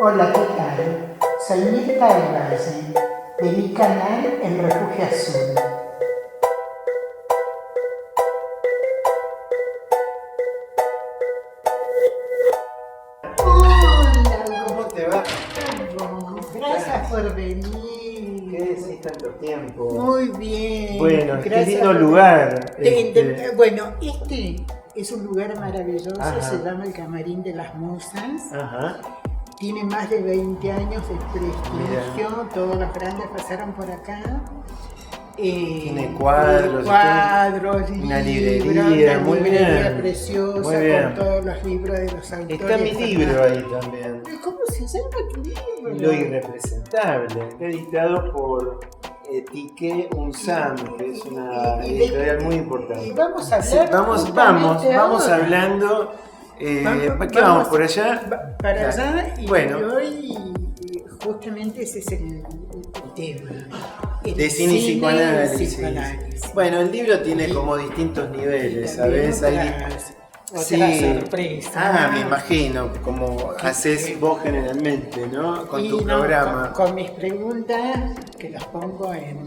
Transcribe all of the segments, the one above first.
Hola, ¿qué tal? Soy Mirta del Valle, de mi canal El Refugio Azul. Hola, ¿Cómo te va? gracias por ¿Qué venir. decís tanto tiempo? Muy bien. Bueno, qué gracias lindo por lugar. Bueno, este es un lugar maravilloso, Ajá. se llama el Camarín de las Musas. Ajá. Tiene más de 20 años de prestigio, Mira. todos los grandes pasaron por acá. Tiene cuadros, una librería, muy bien. Preciosa, Muy bien. con todos los libros de los autores. Está mi libro ahí también. ¿Cómo se llama tu libro? Lo irrepresentable, editado por Tique Unsam, que es una editorial muy importante. Y vamos a hablar. Sí, vamos ahora. hablando. ¿Qué vamos por allá? Para allá y Bueno. hoy justamente ese es el tema. El De cine y psicoanálisis. psicoanálisis. Bueno, el libro tiene como distintos niveles, ¿sabes? Otra Sí. sorpresa. Me imagino, como haces vos generalmente, ¿no? Con Y tu no, programa. con mis preguntas, que las pongo en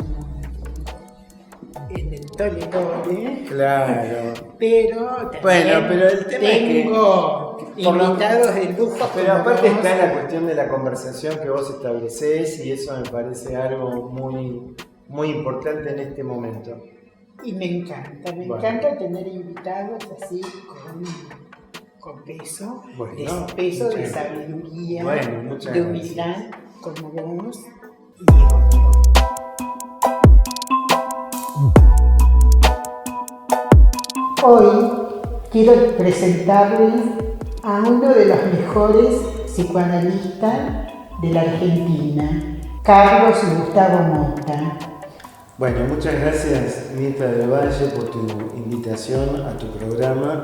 el tole. Claro. Pero también Bueno, pero el tema es que tengo invitados de lujo. Pero como aparte vos. está la cuestión de la conversación que vos establecés y eso me parece algo muy, muy importante en este momento. Y me encanta tener invitados así con peso, Bueno, de peso, de muchas- sabiduría, bueno, muchas de humildad, gracias. como vos y otro. Hoy quiero presentarles a uno de los mejores psicoanalistas de la Argentina, Carlos Gustavo Mota. Bueno, muchas gracias Mirta del Valle por tu invitación a tu programa.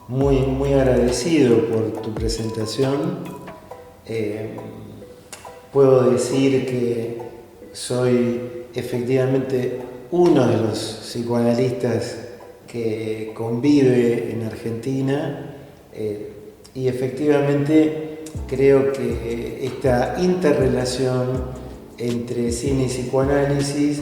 Muy agradecido por tu presentación. Puedo decir que soy efectivamente uno de los psicoanalistas que convive en Argentina y efectivamente creo que esta interrelación entre cine y psicoanálisis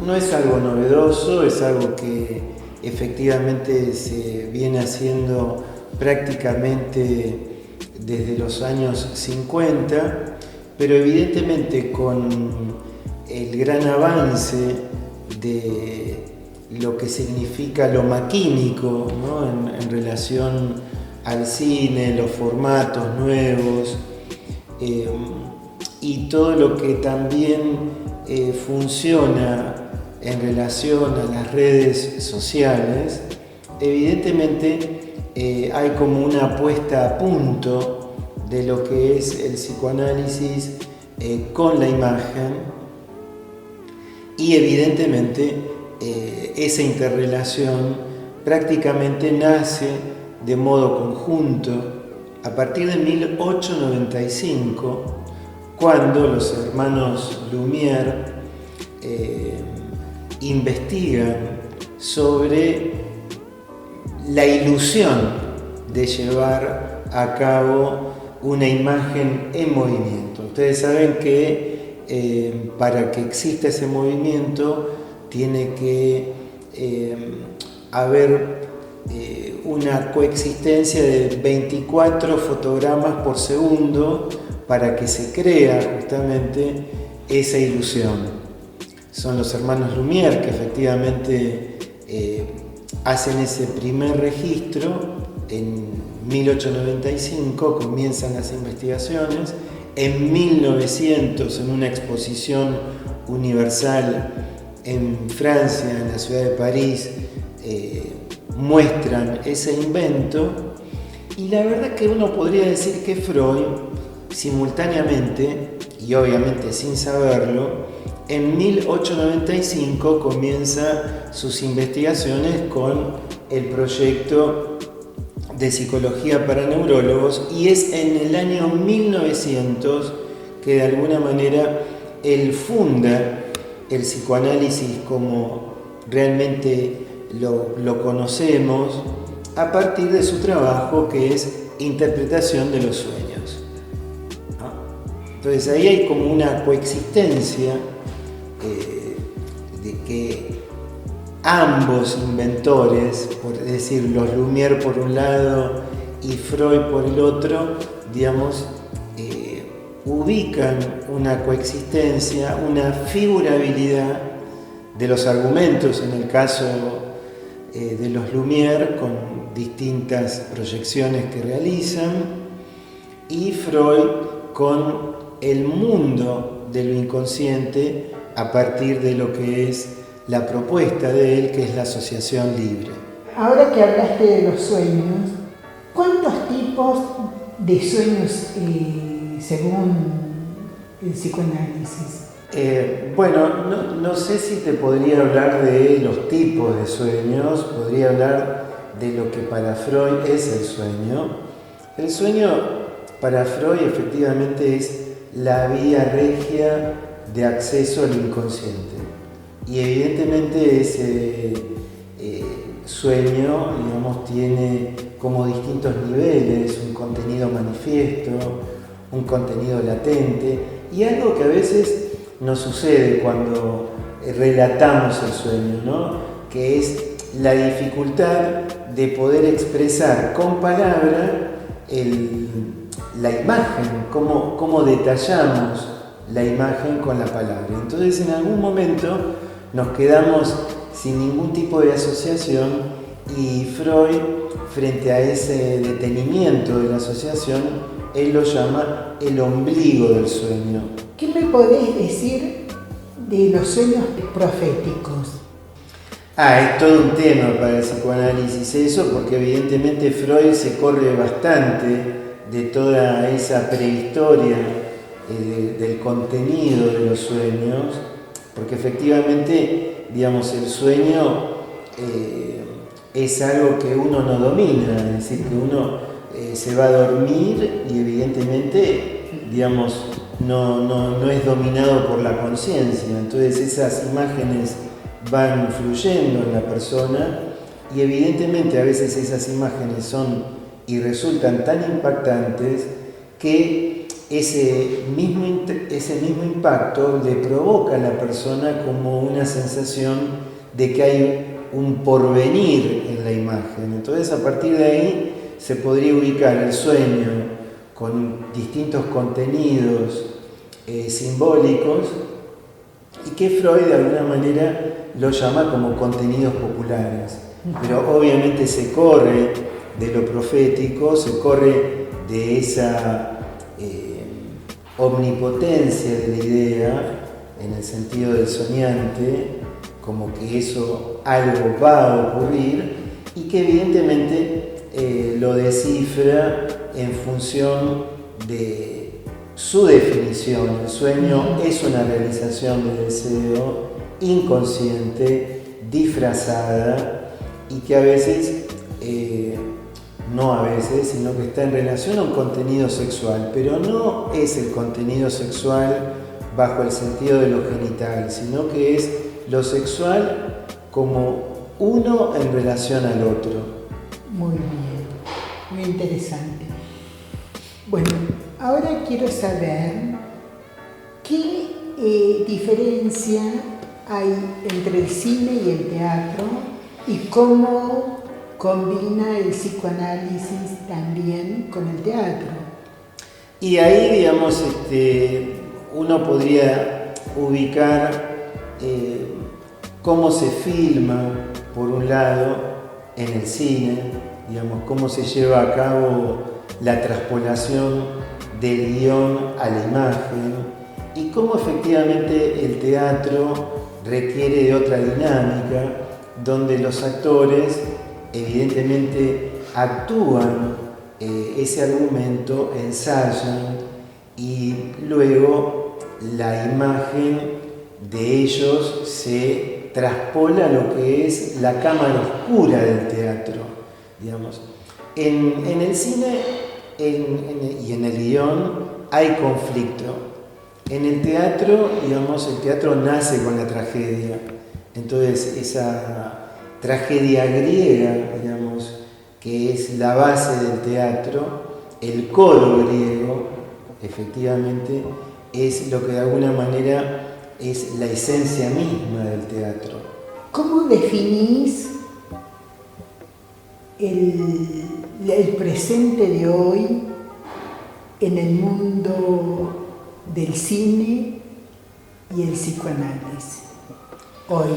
no es algo novedoso, es algo que efectivamente se viene haciendo prácticamente desde los años 50, pero evidentemente con el gran avance de lo que significa lo maquínico, ¿no? en relación al cine, los formatos nuevos y todo lo que también funciona en relación a las redes sociales, evidentemente hay como una puesta a punto de lo que es el psicoanálisis con la imagen y evidentemente esa interrelación prácticamente nace de modo conjunto a partir de 1895, cuando los hermanos Lumière investigan sobre la ilusión de llevar a cabo una imagen en movimiento. Ustedes saben que para que exista ese movimiento tiene que haber una coexistencia de 24 fotogramas por segundo para que se crea justamente esa ilusión. Son los hermanos Lumière que efectivamente hacen ese primer registro. En 1895 comienzan las investigaciones. En 1900, en una exposición universal en Francia, en la ciudad de París, muestran ese invento. Y la verdad que uno podría decir que Freud, simultáneamente, y obviamente sin saberlo, en 1895 comienza sus investigaciones con el proyecto de psicología para neurólogos, y es en el año 1900 que de alguna manera él funda el psicoanálisis como realmente lo conocemos, a partir de su trabajo que es interpretación de los sueños, ¿no? Entonces ahí hay como una coexistencia de que ambos inventores, es decir, los Lumière por un lado y Freud por el otro, digamos, ubican una coexistencia, una figurabilidad de los argumentos, en el caso de los Lumière, con distintas proyecciones que realizan, y Freud con el mundo de lo inconsciente a partir de lo que es la propuesta de él, que es la asociación libre. Ahora que hablaste de los sueños, ¿cuántos tipos de sueños según el psicoanálisis? Bueno, no sé si te podría hablar de los tipos de sueños, podría hablar de lo que para Freud es el sueño. El sueño para Freud efectivamente es la vía regia de acceso al inconsciente. Y evidentemente ese sueño, digamos, tiene como distintos niveles, un contenido manifiesto, un contenido latente, y algo que a veces nos sucede cuando relatamos el sueño, ¿no? Que es la dificultad de poder expresar con palabra la imagen, cómo detallamos la imagen con la palabra. Entonces en algún momento nos quedamos sin ningún tipo de asociación y Freud, frente a ese detenimiento de la asociación, él lo llama el ombligo del sueño. ¿Qué me podés decir de los sueños proféticos? Es todo un tema para el psicoanálisis eso, porque evidentemente Freud se corre bastante de toda esa prehistoria del contenido de los sueños, porque efectivamente, digamos, el sueño es algo que uno no domina, es decir, que uno se va a dormir y evidentemente, digamos, no es dominado por la conciencia. Entonces esas imágenes van fluyendo en la persona y evidentemente a veces esas imágenes son y resultan tan impactantes que ese mismo impacto le provoca a la persona como una sensación de que hay un porvenir en la imagen. Entonces a partir de ahí se podría ubicar el sueño con distintos contenidos simbólicos y que Freud de alguna manera lo llama como contenidos populares. Pero obviamente se corre de lo profético, se corre de esa omnipotencia de la idea, en el sentido del soñante, como que eso algo va a ocurrir y que evidentemente lo descifra en función de su definición. El sueño es una realización de deseo inconsciente, disfrazada y que a veces, no a veces, sino que está en relación a un contenido sexual, pero no es el contenido sexual bajo el sentido de lo genital, sino que es lo sexual como uno en relación al otro. Muy bien, muy interesante. Bueno, ahora quiero saber qué diferencia hay entre el cine y el teatro y cómo combina el psicoanálisis también con el teatro. Y ahí, digamos, uno podría ubicar cómo se filma, por un lado, en el cine, digamos, cómo se lleva a cabo la traspolación del guión a la imagen y cómo efectivamente el teatro requiere de otra dinámica, donde los actores evidentemente actúan ese argumento, ensayan y luego la imagen de ellos se traspola a lo que es la cámara oscura del teatro, digamos. En el cine y en el guión hay conflicto. En el teatro, digamos, el teatro nace con la tragedia. Entonces esa tragedia griega, digamos, que es la base del teatro, el coro griego, efectivamente, es lo que de alguna manera es la esencia misma del teatro. ¿Cómo definís el presente de hoy en el mundo del cine y el psicoanálisis? Hoy.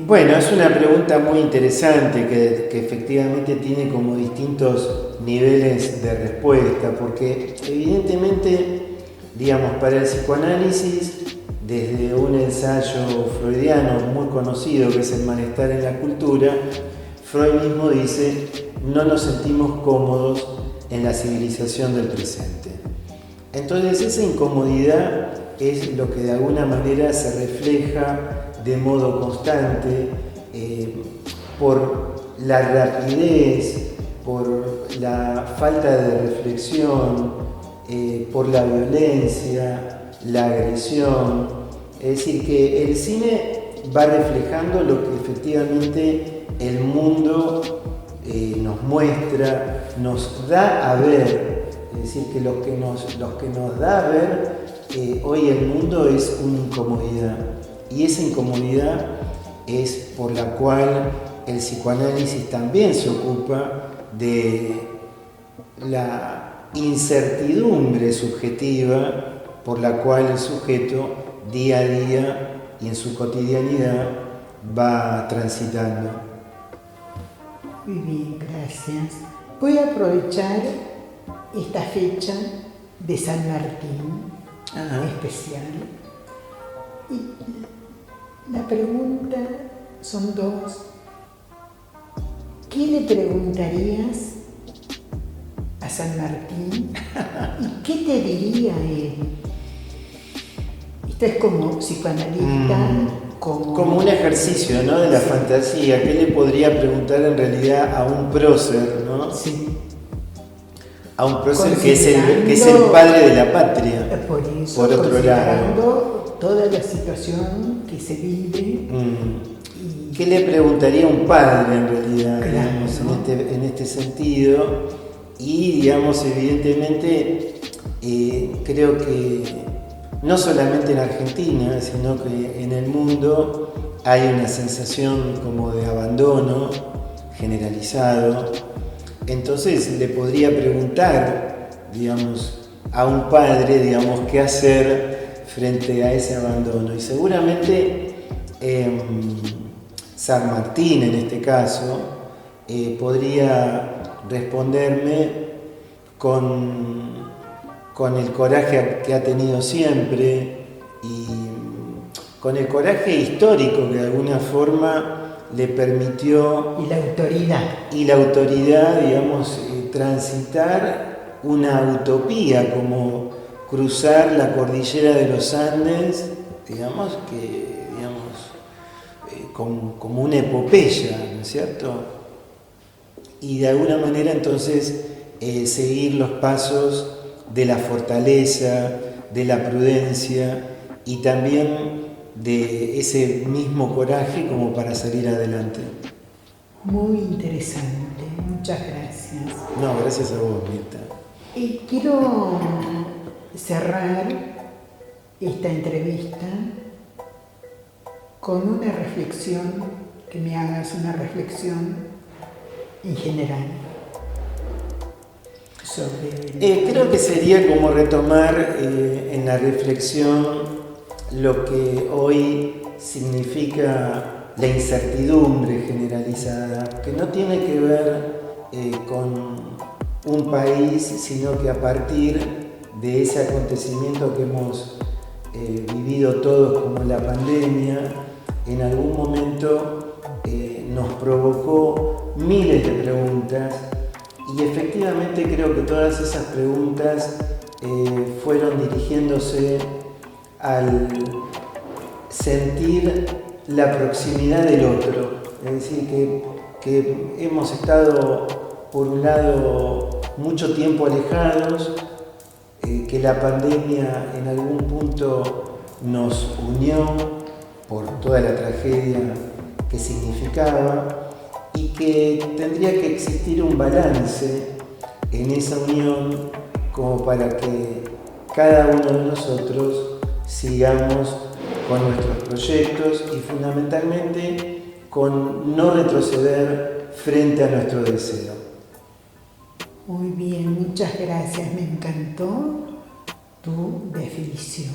Bueno, es una pregunta muy interesante que efectivamente tiene como distintos niveles de respuesta, porque evidentemente, digamos, para el psicoanálisis, desde un ensayo freudiano muy conocido que es El malestar en la cultura, Freud mismo dice: no nos sentimos cómodos en la civilización del presente. Entonces esa incomodidad es lo que de alguna manera se refleja de modo constante por la rapidez, por la falta de reflexión, por la violencia, la agresión. Es decir, que el cine va reflejando lo que efectivamente el mundo nos muestra, nos da a ver. Es decir, que lo que nos da a ver hoy el mundo es una incomodidad. Y esa incomodidad es por la cual el psicoanálisis también se ocupa de la incertidumbre subjetiva por la cual el sujeto día a día y en su cotidianidad va transitando. Muy bien, gracias. Voy a aprovechar esta fecha de San Martín especial. Y la pregunta son dos. ¿Qué le preguntarías a San Martín y qué te diría él? Esto es como psicoanalista, como un ejercicio, ¿no?, de la fantasía. ¿Qué le podría preguntar en realidad a un prócer, ¿no? Sí. A un prócer que es el padre de la patria, por eso, por otro lado. Toda la situación que se vive. ¿Qué le preguntaría a un padre en realidad, claro, digamos, ¿no?, en este sentido? Y, digamos, evidentemente, creo que no solamente en Argentina, sino que en el mundo hay una sensación como de abandono generalizado. Entonces le podría preguntar, digamos, a un padre, digamos, qué hacer frente a ese abandono. Y seguramente San Martín, en este caso, podría responderme con el coraje que ha tenido siempre y con el coraje histórico que de alguna forma le permitió... Y la autoridad, digamos, transitar una utopía como cruzar la cordillera de los Andes, digamos, como una epopeya, ¿no es cierto? Y de alguna manera entonces seguir los pasos de la fortaleza, de la prudencia y también de ese mismo coraje como para salir adelante. Muy interesante, muchas gracias. No, gracias a vos, Mirta. Quiero cerrar esta entrevista con una reflexión, que me hagas una reflexión en general sobre... Creo que sería como retomar en la reflexión lo que hoy significa la incertidumbre generalizada, que no tiene que ver con un país, sino que a partir de ese acontecimiento que hemos vivido todos como la pandemia, en algún momento nos provocó miles de preguntas y efectivamente creo que todas esas preguntas fueron dirigiéndose al sentir la proximidad del otro, es decir, que hemos estado por un lado mucho tiempo alejados, que la pandemia en algún punto nos unió por toda la tragedia que significaba y que tendría que existir un balance en esa unión como para que cada uno de nosotros sigamos con nuestros proyectos y fundamentalmente con no retroceder frente a nuestro deseo. Muy bien, muchas gracias, me encantó tu definición.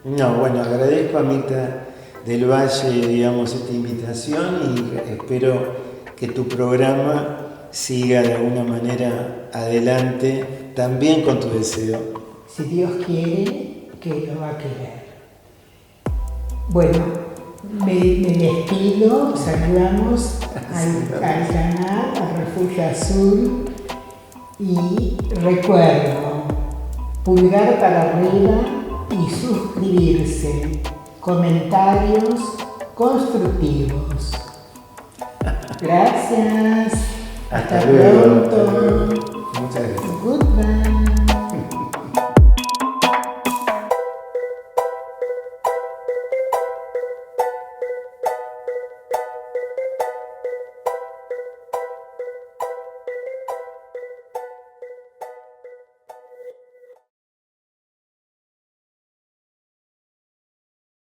No, bueno, agradezco a Mirta del Valle, digamos, esta invitación y espero que tu programa siga de alguna manera adelante, también con tu deseo. Si Dios quiere, que lo va a querer. Bueno, me despido, saludamos al canal, al Refugio Azul y recuerdo, pulgar para arriba y suscribirse, comentarios constructivos. Gracias. Hasta luego. Pronto.